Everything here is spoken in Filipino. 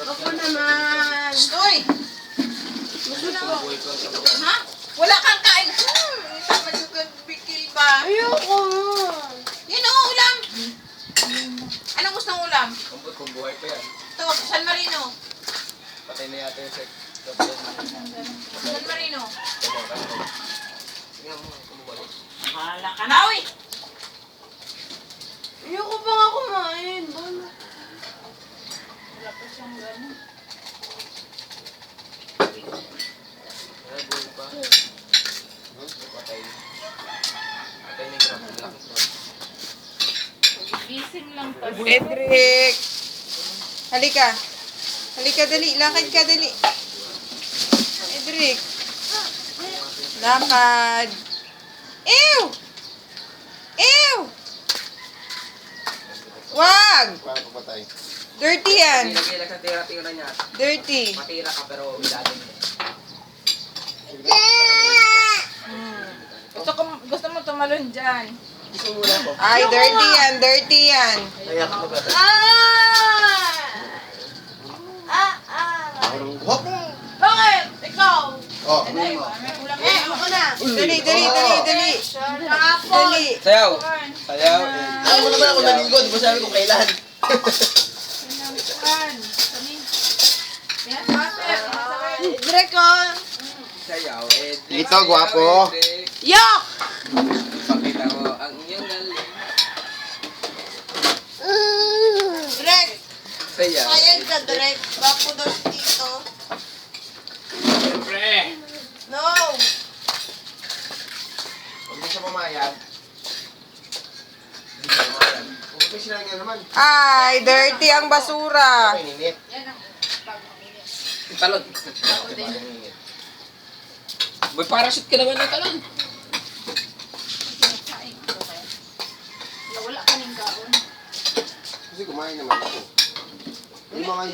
Ako naman. Stoy! Ha? Wala kang kain. Tama yung bikil ba? Ayoko. Yan ang ulam. Anong gusto ng ulam? Kung buhay pa yan. Ito, San Marino. Patay na yata yung sex. San Marino. Tingnan mo, kumubalik. Mahala ka na, uy! Ayoko pa nga kumain. Bala. Wala pa siyang gano'n. Ay, buhay pa. Patay. Patay na yung crab. Laking crab. Gising lang to. Edric! Halika. Halika, dali. Lakad ka, dali. Edric. Lakad. Ew! Ew! Wag! Paano papatay? Dirty yan. Nagilak sa tira-tira niya. Dirty. Matira ka pero bilado mo. Gusto mo tumalon dyan. Gusto mo na po. Ay, dirty yan. Dirty yan. Kaya ako ba? Hop! Bakit? Ikaw? Oh, Ay, may ulam na. Ako na. Dali, dali, dali, dali. Dali. Sayaw! Sayaw! Alam mo naman ako naligo, di ba sabi ko kailan? Yan, water. Direk ko. Sayaw, Dito, gwapo. Yok! Pakita mo ang iyong galing. Direk. Sayaw. Sayang ka, Direk. Bapo daw si Tito. Siyempre! No. Huwag mo siya pumayag. Hindi siya pumayag. Huwag mo sila nga naman. Ay, dirty ang basura. Ay, ninit. Yan ang bagong init. Talon. Boy, parachute ka naman ng talon. Saing ko kaya. Wala ka ning gaon. Kasi kumain naman ako. Yung mga